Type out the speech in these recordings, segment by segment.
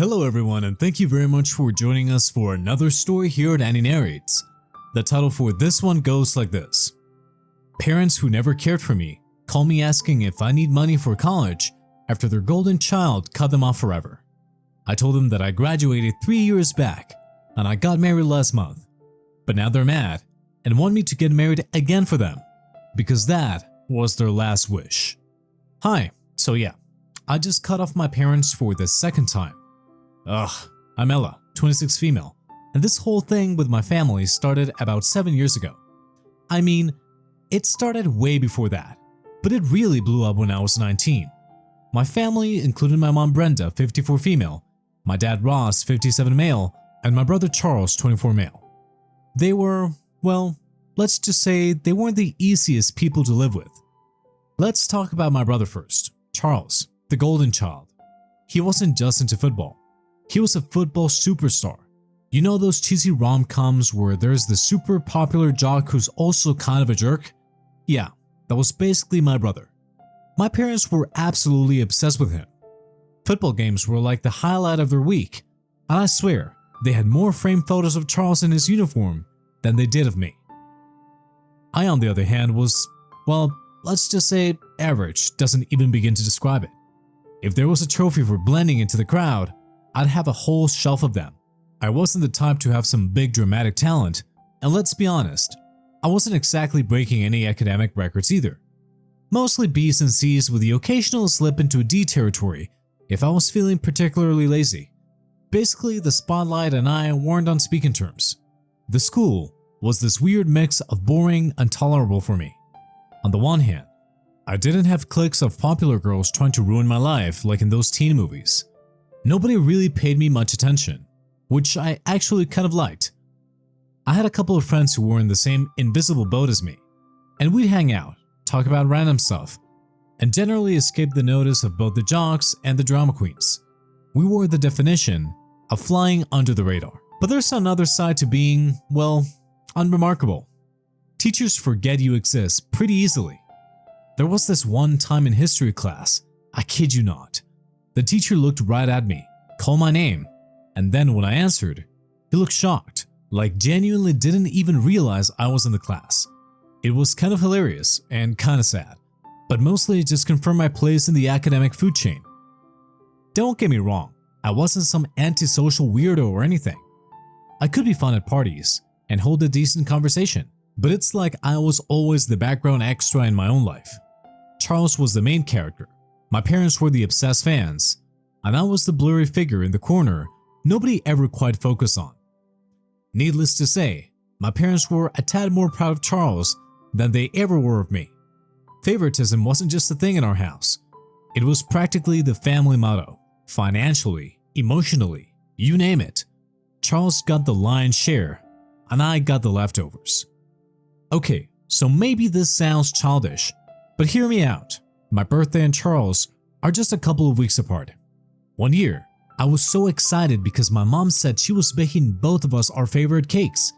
Hello everyone, and thank you very much for joining us for another story here at Annie Narrates. The title for this one goes like this. Parents who never cared for me call me asking if I need money for college after their golden child cut them off forever. I told them that I graduated 3 years back and I got married last month, but now they're mad and want me to get married again for them because that was their last wish. Hi, so yeah, I just cut off my parents for the second time. Ugh, I'm Ella, 26 female, and this whole thing with my family started about 7 years ago. I mean, it started way before that, but it really blew up when I was 19. My family included my mom Brenda, 54 female, my dad Ross, 57 male, and my brother Charles, 24 male. They were, well, let's just say they weren't the easiest people to live with. Let's talk about my brother first, Charles, the golden child. He wasn't just into football. He was a football superstar. You know those cheesy rom-coms where there's the super popular jock who's also kind of a jerk? Yeah, that was basically my brother. My parents were absolutely obsessed with him. Football games were like the highlight of their week, and I swear, they had more framed photos of Charles in his uniform than they did of me. I, on the other hand, was, well, let's just say average doesn't even begin to describe it. If there was a trophy for blending into the crowd, I'd have a whole shelf of them. I wasn't the type to have some big dramatic talent, and let's be honest, I wasn't exactly breaking any academic records either. Mostly B's and C's with the occasional slip into D territory if I was feeling particularly lazy. Basically, the spotlight and I weren't on speaking terms. The school was this weird mix of boring and tolerable for me. On the one hand, I didn't have cliques of popular girls trying to ruin my life like in those teen movies. Nobody really paid me much attention, which I actually kind of liked. I had a couple of friends who were in the same invisible boat as me, and we'd hang out, talk about random stuff, and generally escape the notice of both the jocks and the drama queens. We were the definition of flying under the radar. But there's another side to being, well, unremarkable. Teachers forget you exist pretty easily. There was this one time in history class, I kid you not. The teacher looked right at me, called my name, and then when I answered, he looked shocked, like genuinely didn't even realize I was in the class. It was kind of hilarious and kind of sad, but mostly it just confirmed my place in the academic food chain. Don't get me wrong, I wasn't some antisocial weirdo or anything. I could be fun at parties and hold a decent conversation, but it's like I was always the background extra in my own life. Charles was the main character. My parents were the obsessed fans, and I was the blurry figure in the corner nobody ever quite focused on. Needless to say, my parents were a tad more proud of Charles than they ever were of me. Favoritism wasn't just a thing in our house. It was practically the family motto. Financially, emotionally, you name it. Charles got the lion's share, and I got the leftovers. Okay, so maybe this sounds childish, but hear me out. My birthday and Charles are just a couple of weeks apart. One year, I was so excited because my mom said she was baking both of us our favorite cakes.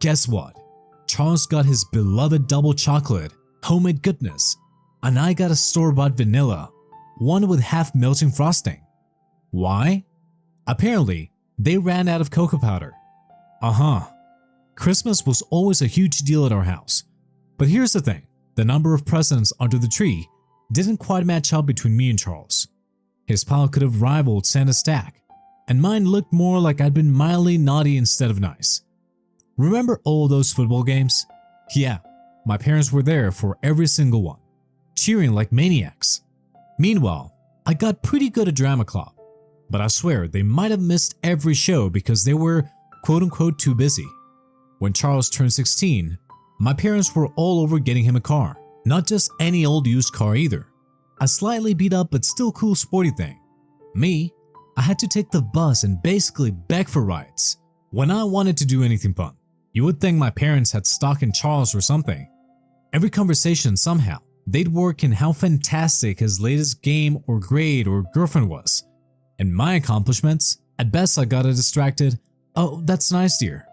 Guess what? Charles got his beloved double chocolate, homemade goodness, and I got a store-bought vanilla, one with half melting frosting. Why? Apparently, they ran out of cocoa powder. Christmas was always a huge deal at our house. But here's the thing, the number of presents under the tree didn't quite match up between me and Charles. His pile could have rivaled Santa's stack, and mine looked more like I'd been mildly naughty instead of nice. Remember all those football games? Yeah, my parents were there for every single one, cheering like maniacs. Meanwhile, I got pretty good at drama club, but I swear they might have missed every show because they were quote-unquote too busy. When Charles turned 16, my parents were all over getting him a car. Not just any old used car either. A slightly beat up but still cool sporty thing. Me, I had to take the bus and basically beg for rides when I wanted to do anything fun. You would think my parents had stock in Charles or something. Every conversation somehow, they'd work in how fantastic his latest game or grade or girlfriend was. And my accomplishments, at best I got a distracted, "Oh, that's nice dear."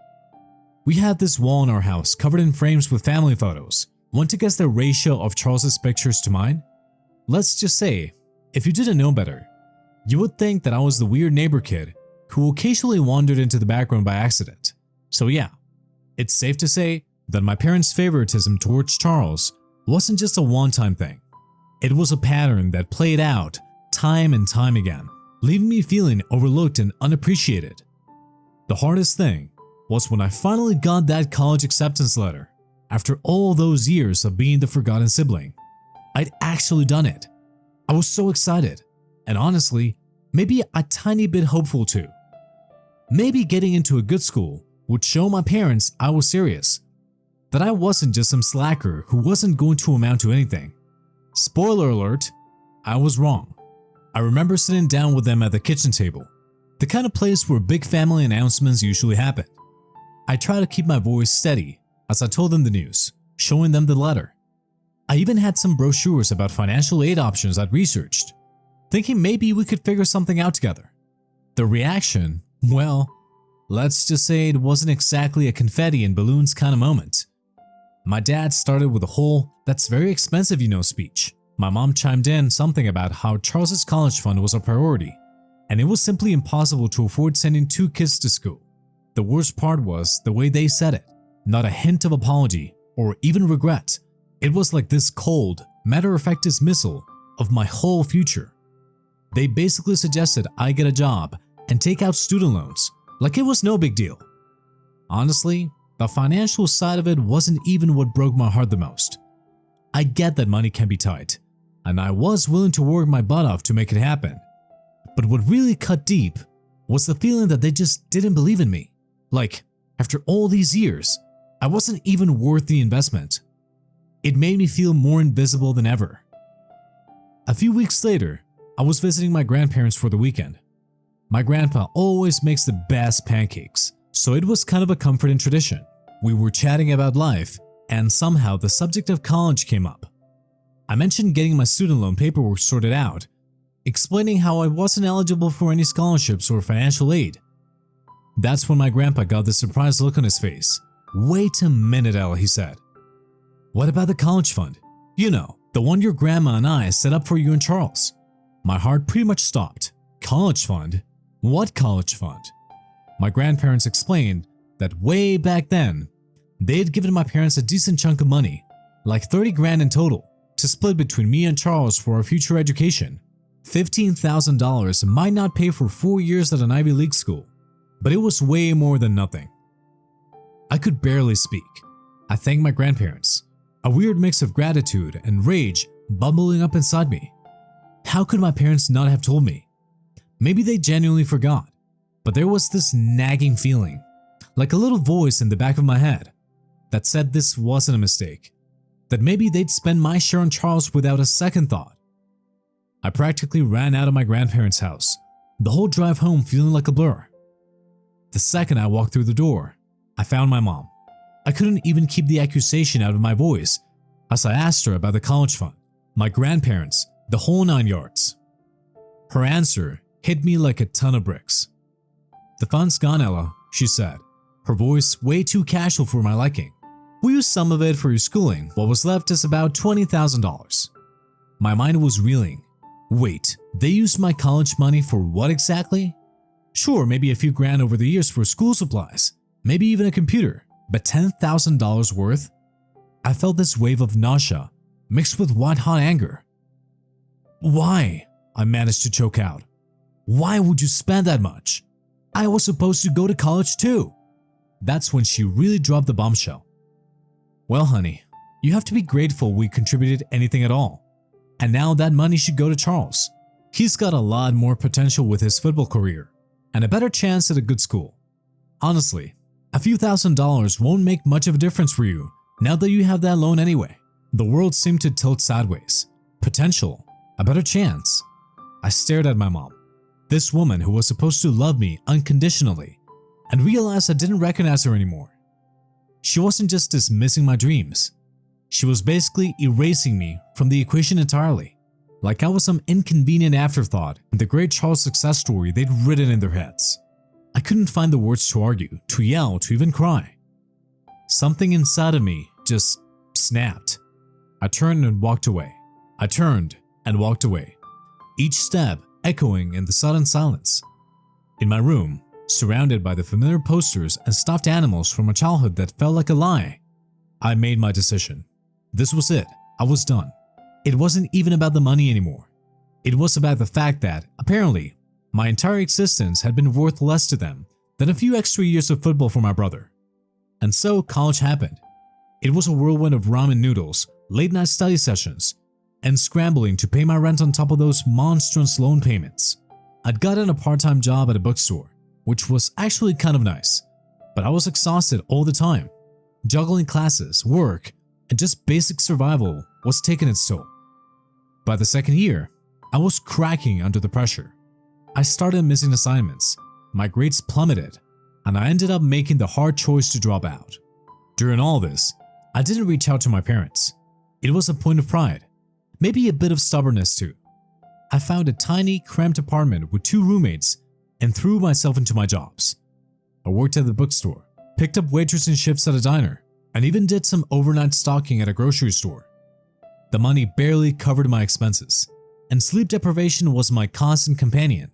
We had this wall in our house covered in frames with family photos. Want to guess the ratio of Charles's pictures to mine? Let's just say, if you didn't know better, You would think that I was the weird neighbor kid who occasionally wandered into the background by accident. So yeah, it's safe to say that my parents' favoritism towards Charles wasn't just a one-time thing. It was a pattern that played out time and time again, leaving me feeling overlooked and unappreciated. The hardest thing was when I finally got that college acceptance letter. After all those years of being the forgotten sibling, I'd actually done it. I was so excited, and honestly, maybe a tiny bit hopeful too. Maybe getting into a good school would show my parents I was serious, that I wasn't just some slacker who wasn't going to amount to anything. Spoiler alert, I was wrong. I remember sitting down with them at the kitchen table, the kind of place where big family announcements usually happen. I tried to keep my voice steady as I told them the news, showing them the letter. I even had some brochures about financial aid options I'd researched, thinking maybe we could figure something out together. The reaction, well, let's just say it wasn't exactly a confetti and balloons kind of moment. My dad started with a whole "that's very expensive, you know" speech. My mom chimed in something about how Charles's college fund was a priority, and it was simply impossible to afford sending 2 kids to school. The worst part was the way they said it. Not a hint of apology or even regret. It was like this cold, matter-of-fact dismissal of my whole future. They basically suggested I get a job and take out student loans, like it was no big deal. Honestly, the financial side of it wasn't even what broke my heart the most. I get that money can be tight, and I was willing to work my butt off to make it happen. But what really cut deep was the feeling that they just didn't believe in me. Like, after all these years, I wasn't even worth the investment. It made me feel more invisible than ever. A few weeks later, I was visiting my grandparents for the weekend. My grandpa always makes the best pancakes, so it was kind of a comforting tradition. We were chatting about life, and somehow the subject of college came up. I mentioned getting my student loan paperwork sorted out, explaining how I wasn't eligible for any scholarships or financial aid. That's when my grandpa got this surprised look on his face. "Wait a minute, Ella," he said. "What about the college fund? You know, the one your grandma and I set up for you and Charles." My heart pretty much stopped. College fund? What college fund? My grandparents explained that way back then, they had given my parents a decent chunk of money, like 30 grand in total, to split between me and Charles for our future education. $15,000 might not pay for 4 years at an Ivy League school, but it was way more than nothing. I could barely speak. I thanked my grandparents, a weird mix of gratitude and rage bubbling up inside me. How could my parents not have told me? Maybe they genuinely forgot, but there was this nagging feeling, like a little voice in the back of my head, that said this wasn't a mistake, that maybe they'd spend my share on Charles without a second thought. I practically ran out of my grandparents' house, the whole drive home feeling like a blur. The second I walked through the door, I found my mom. I couldn't even keep the accusation out of my voice as I asked her about the college fund, my grandparents, the whole 9 yards. Her answer hit me like a ton of bricks. "The fund's gone, Ella," she said, her voice way too casual for my liking. "We used some of it for your schooling. What was left is about $20,000. My mind was reeling. Wait, they used my college money for what exactly? Sure, maybe a few grand over the years for school supplies, maybe even a computer, but $10,000 worth? I felt this wave of nausea mixed with white-hot anger. "Why?" I managed to choke out. "Why would you spend that much? I was supposed to go to college too." That's when she really dropped the bombshell. "Well, honey, you have to be grateful we contributed anything at all. And now that money should go to Charles. He's got a lot more potential with his football career and a better chance at a good school. Honestly, a few $1,000s won't make much of a difference for you now that you have that loan anyway." The world seemed to tilt sideways. Potential, a better chance. I stared at my mom, this woman who was supposed to love me unconditionally, and realized I didn't recognize her anymore. She wasn't just dismissing my dreams. She was basically erasing me from the equation entirely, like I was some inconvenient afterthought in the great Charles success story they'd written in their heads. I couldn't find the words to argue, to yell, to even cry. Something inside of me just snapped. I turned and walked away. Each step echoing in the sudden silence. In my room, surrounded by the familiar posters and stuffed animals from a childhood that felt like a lie, I made my decision. This was it. I was done. It wasn't even about the money anymore. It was about the fact that, apparently, my entire existence had been worth less to them than a few extra years of football for my brother. And so college happened. It was a whirlwind of ramen noodles, late-night study sessions, and scrambling to pay my rent on top of those monstrous loan payments. I'd gotten a part-time job at a bookstore, which was actually kind of nice, but I was exhausted all the time. Juggling classes, work, and just basic survival was taking its toll. By the second year, I was cracking under the pressure. I started missing assignments, my grades plummeted, and I ended up making the hard choice to drop out. During all this, I didn't reach out to my parents. It was a point of pride, maybe a bit of stubbornness too. I found a tiny, cramped apartment with 2 roommates and threw myself into my jobs. I worked at the bookstore, picked up waitressing shifts at a diner, and even did some overnight stocking at a grocery store. The money barely covered my expenses, and sleep deprivation was my constant companion.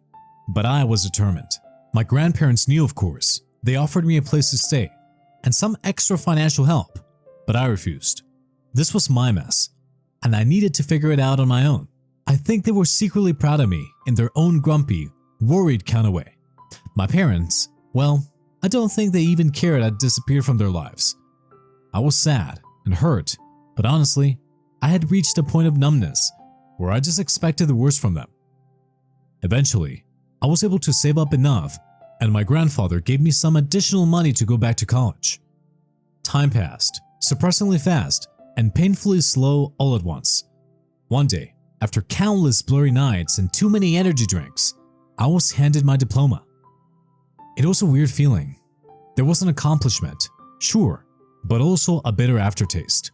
But I was determined. My grandparents knew, of course. They offered me a place to stay and some extra financial help, but I refused. This was my mess, and I needed to figure it out on my own. I think they were secretly proud of me in their own grumpy, worried kind of way. My parents, well, I don't think they even cared I'd disappeared from their lives. I was sad and hurt, but honestly, I had reached a point of numbness where I just expected the worst from them. Eventually, I was able to save up enough, and my grandfather gave me some additional money to go back to college. Time passed, surprisingly fast and painfully slow all at once. One day, after countless blurry nights and too many energy drinks, I was handed my diploma. It was a weird feeling. There was an accomplishment, sure, but also a bitter aftertaste.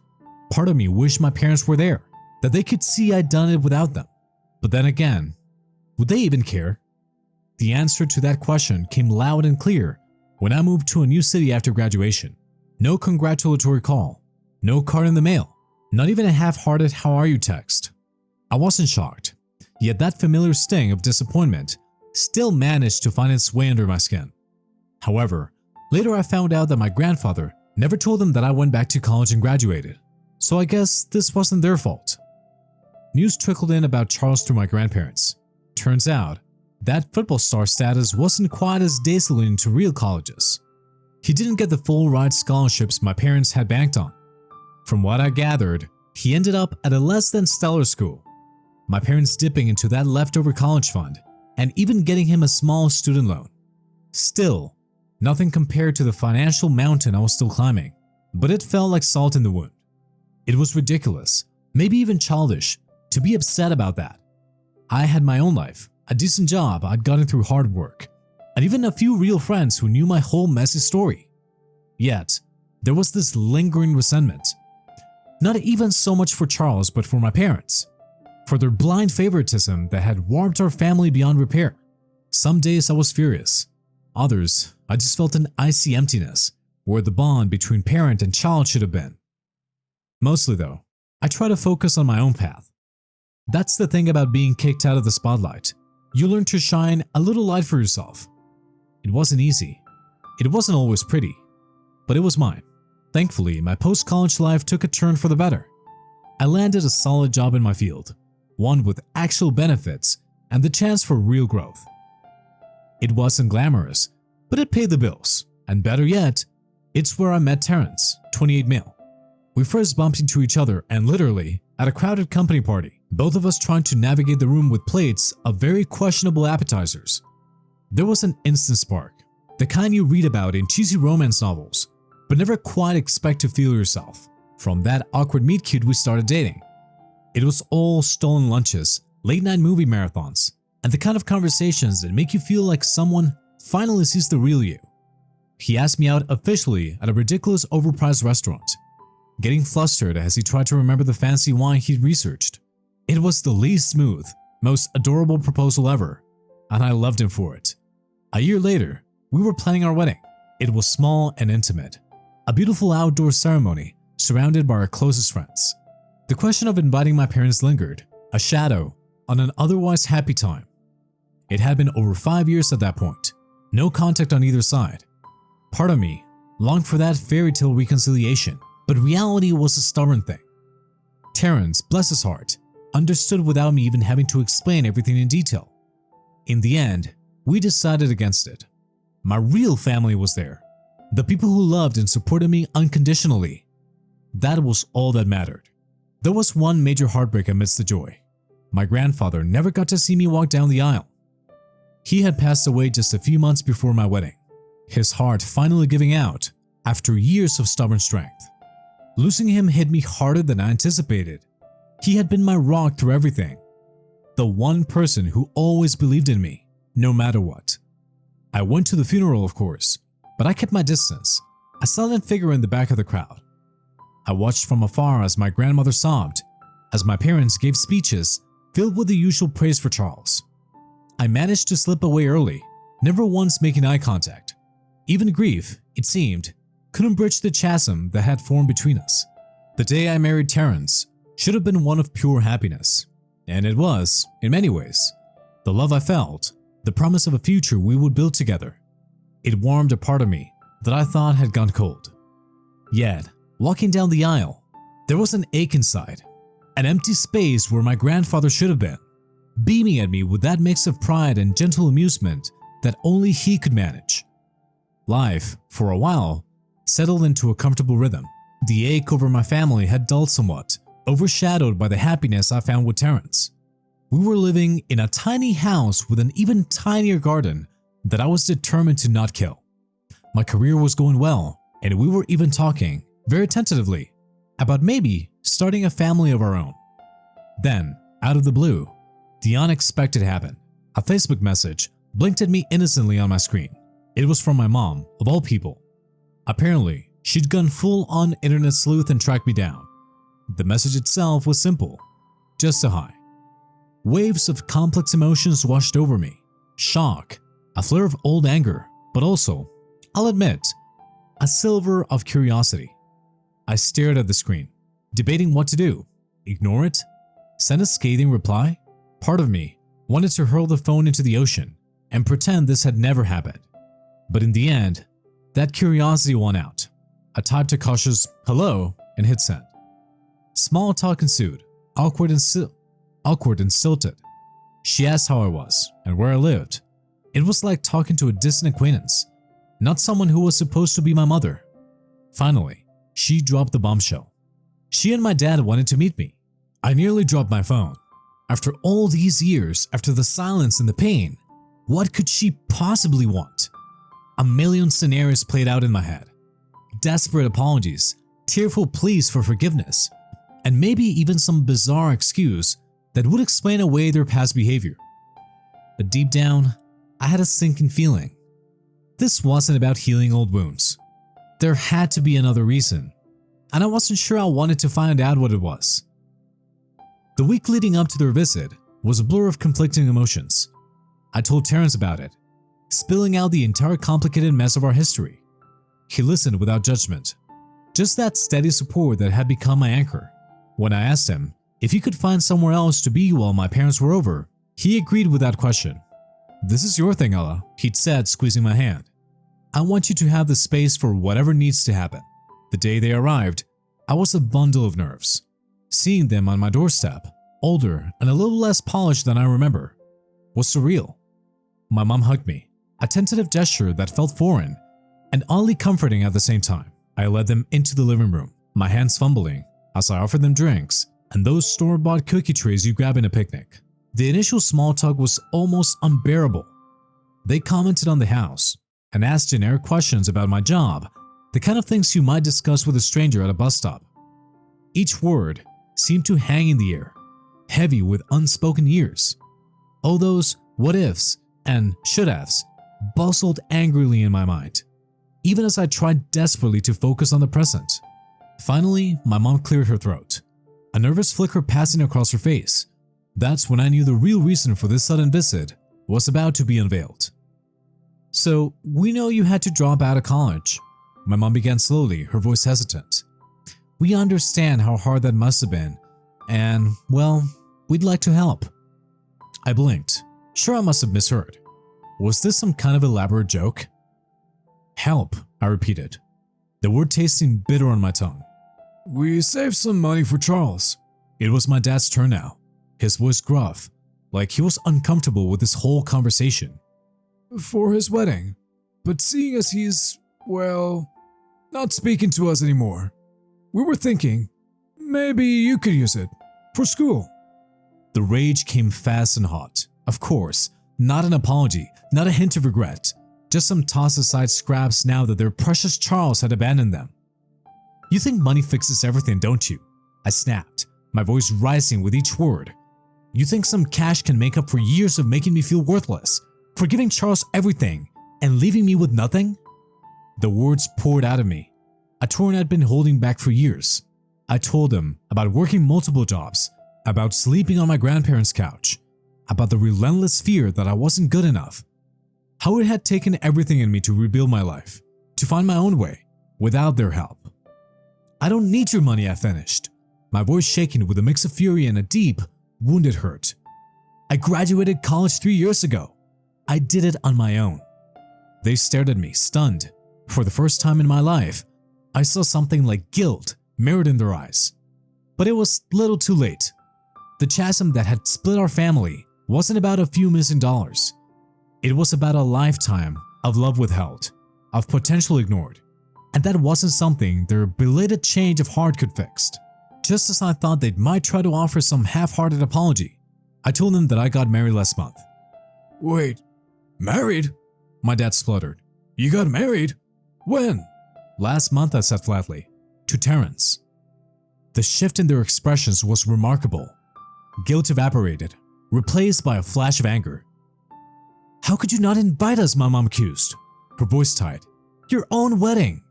Part of me wished my parents were there, that they could see I'd done it without them. But then again, would they even care? The answer to that question came loud and clear when I moved to a new city after graduation. No congratulatory call, no card in the mail, not even a half-hearted "how are you" text. I wasn't shocked, yet that familiar sting of disappointment still managed to find its way under my skin. However, later I found out that my grandfather never told them that I went back to college and graduated, so I guess this wasn't their fault. News trickled in about Charles through my grandparents. Turns out, that football star status wasn't quite as dazzling to real colleges. He didn't get the full ride scholarships my parents had banked on. From what I gathered, he ended up at a less than stellar school, my parents dipping into that leftover college fund and even getting him a small student loan. Still, nothing compared to the financial mountain I was still climbing, but it felt like salt in the wound. It was ridiculous, maybe even childish, to be upset about that. I had my own life, a decent job I'd gotten through hard work, and even a few real friends who knew my whole messy story. Yet, there was this lingering resentment. Not even so much for Charles, but for my parents. For their blind favoritism that had warped our family beyond repair. Some days I was furious. Others, I just felt an icy emptiness where the bond between parent and child should have been. Mostly though, I try to focus on my own path. That's the thing about being kicked out of the spotlight. You learn to shine a little light for yourself. It wasn't easy. It wasn't always pretty, but it was mine. Thankfully, my post-college life took a turn for the better. I landed a solid job in my field, one with actual benefits and the chance for real growth. It wasn't glamorous, but it paid the bills, and better yet, it's where I met Terrence, 28 male. We first bumped into each other and literally at a crowded company party, both of us trying to navigate the room with plates of very questionable appetizers. There was an instant spark, the kind you read about in cheesy romance novels, but never quite expect to feel yourself. From that awkward meet-cute we started dating. It was all stolen lunches, late-night movie marathons, and the kind of conversations that make you feel like someone finally sees the real you. He asked me out officially at a ridiculous overpriced restaurant, getting flustered as he tried to remember the fancy wine he'd researched. It was the least smooth, most adorable proposal ever, and I loved him for it. A year later, we were planning our wedding. It was small and intimate, a beautiful outdoor ceremony surrounded by our closest friends. The question of inviting my parents lingered, a shadow on an otherwise happy time. It had been over 5 years at that point. No contact on either side. Part of me longed for that fairy tale reconciliation, but reality was a stubborn thing. Terrence, bless his heart, understood without me even having to explain everything in detail. In the end, we decided against it. My real family was there. The people who loved and supported me unconditionally. That was all that mattered. There was one major heartbreak amidst the joy. My grandfather never got to see me walk down the aisle. He had passed away just a few months before my wedding, his heart finally giving out after years of stubborn strength. Losing him hit me harder than I anticipated. He had been my rock through everything. The one person who always believed in me, no matter what. I went to the funeral, of course, but I kept my distance, a silent figure in the back of the crowd. I watched from afar as my grandmother sobbed, as my parents gave speeches filled with the usual praise for Charles. I managed to slip away early, never once making eye contact. Even grief, it seemed, couldn't bridge the chasm that had formed between us. The day I married Terrence should have been one of pure happiness, and it was, in many ways. The love I felt, the promise of a future we would build together. It warmed a part of me that I thought had gone cold. Yet, walking down the aisle, there was an ache inside, an empty space where my grandfather should have been, beaming at me with that mix of pride and gentle amusement that only he could manage. Life, for a while, settled into a comfortable rhythm. The ache over my family had dulled somewhat, overshadowed by the happiness I found with Terrence. We were living in a tiny house with an even tinier garden that I was determined to not kill. My career was going well, and we were even talking, very tentatively, about maybe starting a family of our own. Then, out of the blue, the unexpected happened. A Facebook message blinked at me innocently on my screen. It was from my mom, of all people. Apparently, she'd gone full-on internet sleuth and tracked me down. The message itself was simple, just a hi. Waves of complex emotions washed over me. Shock, a flare of old anger, but also, I'll admit, a silver of curiosity. I stared at the screen, debating what to do. Ignore it? Send a scathing reply? Part of me wanted to hurl the phone into the ocean and pretend this had never happened. But in the end, that curiosity won out. I typed a cautious hello and hit send. Small talk ensued, awkward and stilted. She asked how I was and where I lived. It was like talking to a distant acquaintance, not someone who was supposed to be my mother. Finally, she dropped the bombshell. She and my dad wanted to meet me. I nearly dropped my phone. After all these years, after the silence and the pain, what could she possibly want? A million scenarios played out in my head. Desperate apologies, tearful pleas for forgiveness, and maybe even some bizarre excuse that would explain away their past behavior. But deep down, I had a sinking feeling. This wasn't about healing old wounds. There had to be another reason, and I wasn't sure I wanted to find out what it was. The week leading up to their visit was a blur of conflicting emotions. I told Terrence about it, spilling out the entire complicated mess of our history. He listened without judgment, just that steady support that had become my anchor. When I asked him if he could find somewhere else to be while my parents were over, he agreed without question. "This is your thing, Ella," he'd said, squeezing my hand. "I want you to have the space for whatever needs to happen." The day they arrived, I was a bundle of nerves. Seeing them on my doorstep, older and a little less polished than I remember, was surreal. My mom hugged me, a tentative gesture that felt foreign and oddly comforting at the same time. I led them into the living room, my hands fumbling as I offered them drinks and those store-bought cookie trays you grab in a picnic. The initial small talk was almost unbearable. They commented on the house and asked generic questions about my job, the kind of things you might discuss with a stranger at a bus stop. Each word seemed to hang in the air, heavy with unspoken years. All those what-ifs and should-haves bustled angrily in my mind, even as I tried desperately to focus on the present. Finally, my mom cleared her throat, a nervous flicker passing across her face. That's when I knew the real reason for this sudden visit was about to be unveiled. "So, we know you had to drop out of college," my mom began slowly, her voice hesitant. "We understand how hard that must have been, and, well, we'd like to help." I blinked, Sure, I must have misheard. Was this some kind of elaborate joke? Help, I repeated, the word tasting bitter on my tongue. We saved some money for Charles. It was my dad's turn now, his voice gruff, like he was uncomfortable with this whole conversation. For his wedding, but seeing as he's, well, not speaking to us anymore, we were thinking, maybe you could use it for school. The rage came fast and hot. Of course, not an apology, not a hint of regret, just some toss-aside scraps now that their precious Charles had abandoned them. You think money fixes everything, don't you? I snapped, my voice rising with each word. You think some cash can make up for years of making me feel worthless, for giving Charles everything and leaving me with nothing? The words poured out of me, a torrent I'd been holding back for years. I told him about working multiple jobs, about sleeping on my grandparents' couch, about the relentless fear that I wasn't good enough, how it had taken everything in me to rebuild my life, to find my own way, without their help. I don't need your money, I finished, my voice shaking with a mix of fury and a deep, wounded hurt. I graduated college 3 years ago. I did it on my own. They stared at me, stunned. For the first time in my life, I saw something like guilt mirrored in their eyes. But it was little too late. The chasm that had split our family wasn't about a few missing dollars. It was about a lifetime of love withheld, of potential ignored. And that wasn't something their belated change of heart could fix. Just as I thought they might try to offer some half-hearted apology, I told them that I got married last month. Wait, married? My dad spluttered. You got married? When? Last month, I said flatly, to Terrence. The shift in their expressions was remarkable. Guilt evaporated, replaced by a flash of anger. How could you not invite us, my mom accused, her voice tight. Your own wedding.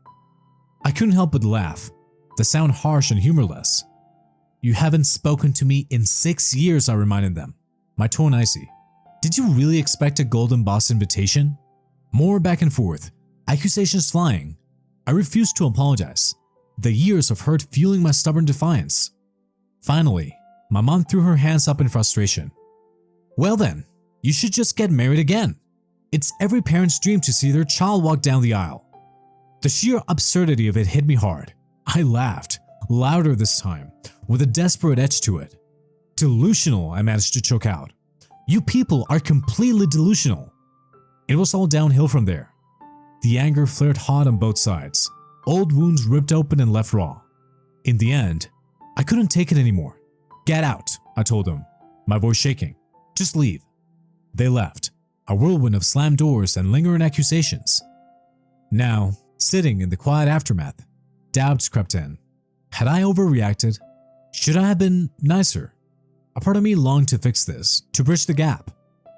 I couldn't help but laugh, the sound harsh and humorless. You haven't spoken to me in 6 years, I reminded them, my tone icy. Did you really expect a golden boss invitation? More back and forth, accusations flying. I refused to apologize, the years of hurt fueling my stubborn defiance. Finally, my mom threw her hands up in frustration. Well then, you should just get married again. It's every parent's dream to see their child walk down the aisle. The sheer absurdity of it hit me hard. I laughed, louder this time, with a desperate edge to it. Delusional, I managed to choke out. You people are completely delusional. It was all downhill from there. The anger flared hot on both sides. Old wounds ripped open and left raw. In the end, I couldn't take it anymore. Get out, I told them, my voice shaking. Just leave. They left, a whirlwind of slammed doors and lingering accusations. Now, sitting in the quiet aftermath, doubts crept in. Had I overreacted? Should I have been nicer? A part of me longed to fix this, to bridge the gap.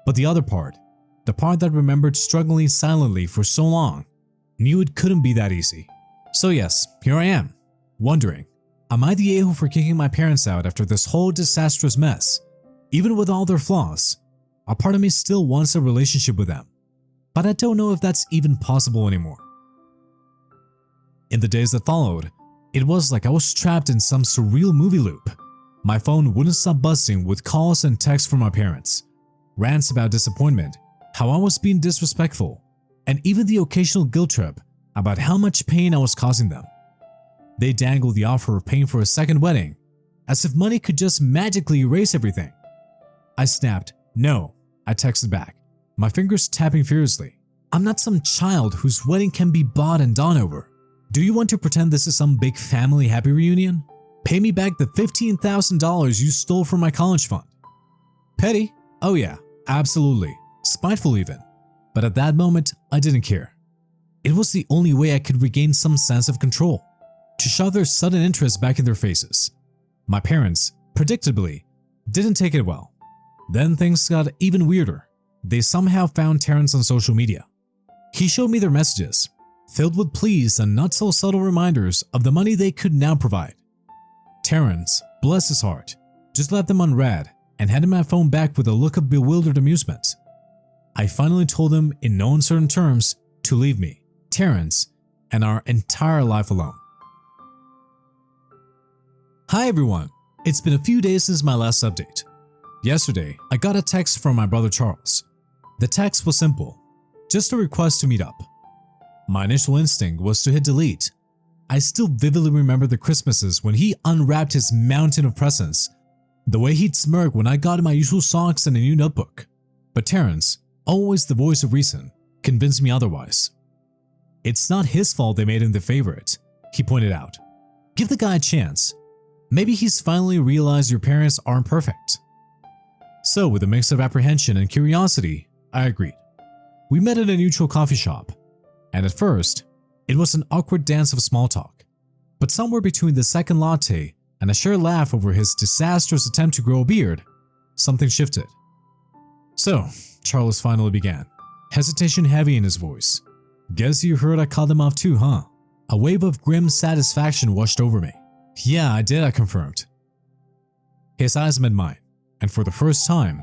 But the other part, the part that remembered struggling silently for so long, knew it couldn't be that easy. So yes, here I am, wondering, am I the a-hole for kicking my parents out after this whole disastrous mess? Even with all their flaws, a part of me still wants a relationship with them. But I don't know if that's even possible anymore. In the days that followed, it was like I was trapped in some surreal movie loop. My phone wouldn't stop buzzing with calls and texts from my parents, rants about disappointment, how I was being disrespectful, and even the occasional guilt trip about how much pain I was causing them. They dangled the offer of paying for a second wedding, as if money could just magically erase everything. I snapped, no, I texted back, my fingers tapping furiously. I'm not some child whose wedding can be bought and done over. Do you want to pretend this is some big family happy reunion? Pay me back the $15,000 you stole from my college fund. Petty? Oh yeah, absolutely. Spiteful even. But at that moment, I didn't care. It was the only way I could regain some sense of control, to shove their sudden interest back in their faces. My parents, predictably, didn't take it well. Then things got even weirder. They somehow found Terrence on social media. He showed me their messages, filled with pleas and not so subtle reminders of the money they could now provide. Terrence, bless his heart, just left them unread and handed my phone back with a look of bewildered amusement. I finally told him in no uncertain terms to leave me, Terrence, and our entire life alone. Hi everyone, it's been a few days since my last update. Yesterday, I got a text from my brother Charles. The text was simple, just a request to meet up. My initial instinct was to hit delete. I still vividly remember the Christmases when he unwrapped his mountain of presents, the way he'd smirk when I got my usual socks and a new notebook. But Terrence, always the voice of reason, convinced me otherwise. It's not his fault they made him the favorite, he pointed out. Give the guy a chance. Maybe he's finally realized your parents aren't perfect. So with a mix of apprehension and curiosity, I agreed. We met at a neutral coffee shop, and at first, it was an awkward dance of small talk. But somewhere between the second latte and a shared laugh over his disastrous attempt to grow a beard, something shifted. So, Charles finally began, hesitation heavy in his voice. Guess you heard I cut them off too, huh? A wave of grim satisfaction washed over me. Yeah, I did, I confirmed. His eyes met mine, and for the first time,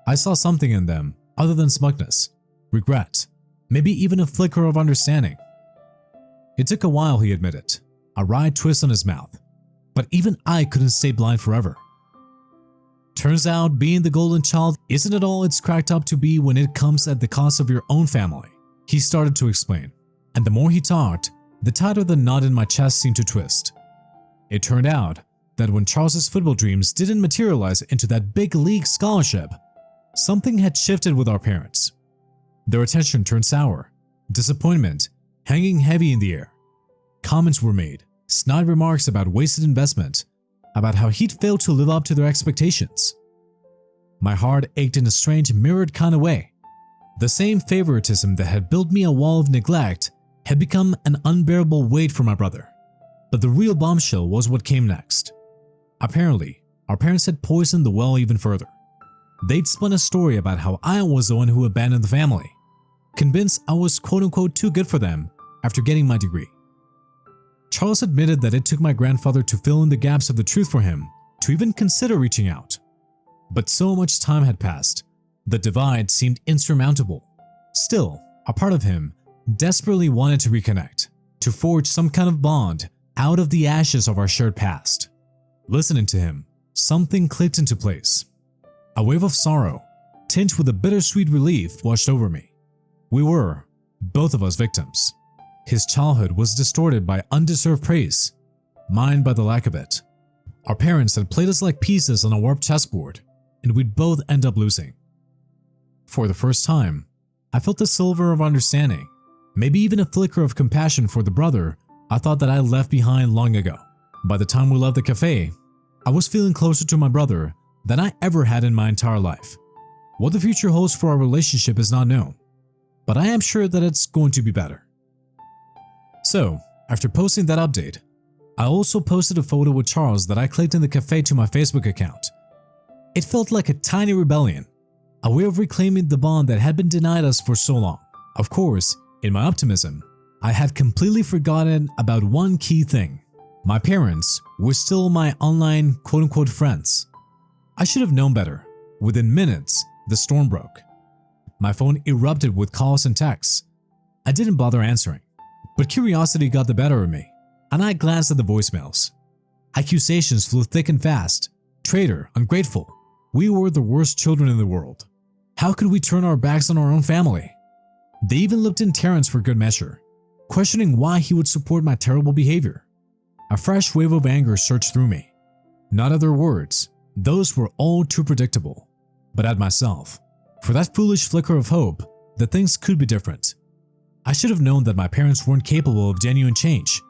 I saw something in them other than smugness, regret, maybe even a flicker of understanding. It took a while, he admitted, a wry twist on his mouth, but even I couldn't stay blind forever. Turns out being the golden child isn't at all it's cracked up to be when it comes at the cost of your own family, he started to explain, and the more he talked, the tighter the knot in my chest seemed to twist. It turned out that when Charles's football dreams didn't materialize into that big league scholarship, something had shifted with our parents. Their attention turned sour, disappointment hanging heavy in the air. Comments were made, snide remarks about wasted investment, about how he'd failed to live up to their expectations. My heart ached in a strange mirrored kind of way. The same favoritism that had built me a wall of neglect had become an unbearable weight for my brother. But the real bombshell was what came next. Apparently, our parents had poisoned the well even further. They'd spun a story about how I was the one who abandoned the family, convinced I was quote-unquote too good for them after getting my degree. Charles admitted that it took my grandfather to fill in the gaps of the truth for him to even consider reaching out. But so much time had passed, the divide seemed insurmountable. Still, a part of him desperately wanted to reconnect, to forge some kind of bond out of the ashes of our shared past. Listening to him, something clicked into place. A wave of sorrow, tinged with a bittersweet relief, washed over me. We were, both of us, victims. His childhood was distorted by undeserved praise, mine by the lack of it. Our parents had played us like pieces on a warped chessboard, and we'd both end up losing. For the first time, I felt a silver of understanding, maybe even a flicker of compassion for the brother I thought that I left behind long ago. By the time we left the cafe, I was feeling closer to my brother than I ever had in my entire life. What the future holds for our relationship is not known, but I am sure that it's going to be better. So, after posting that update, I also posted a photo with Charles that I clicked in the cafe to my Facebook account. It felt like a tiny rebellion, a way of reclaiming the bond that had been denied us for so long. Of course, in my optimism, I had completely forgotten about one key thing. My parents were still my online quote-unquote friends. I should have known better. Within minutes, the storm broke. My phone erupted with calls and texts. I didn't bother answering, but curiosity got the better of me, and I glanced at the voicemails. Accusations flew thick and fast. Traitor, ungrateful. We were the worst children in the world. How could we turn our backs on our own family? They even looked in Terrence for good measure, questioning why he would support my terrible behavior. A fresh wave of anger surged through me. Not at their words, those were all too predictable, but at myself, for that foolish flicker of hope that things could be different. I should have known that my parents weren't capable of genuine change,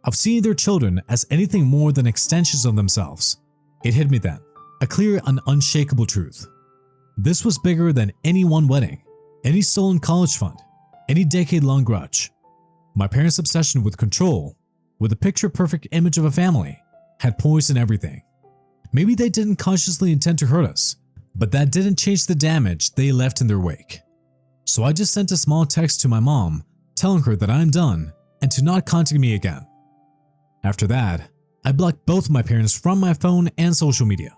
of seeing their children as anything more than extensions of themselves. It hit me then, a clear and unshakable truth. This was bigger than any one wedding, any stolen college fund, any decade-long grudge. My parents' obsession with control, with a picture-perfect image of a family, had poisoned everything. Maybe they didn't consciously intend to hurt us, but that didn't change the damage they left in their wake. So I just sent a small text to my mom telling her that I'm done and to not contact me again. After that, I blocked both my parents from my phone and social media.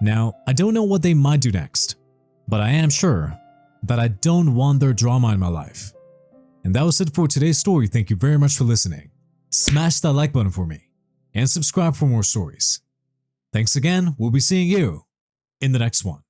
Now, I don't know what they might do next, but I am sure that I don't want their drama in my life. And that was it for today's story. Thank you very much for listening. Smash that like button for me and subscribe for more stories. Thanks again. We'll be seeing you in the next one.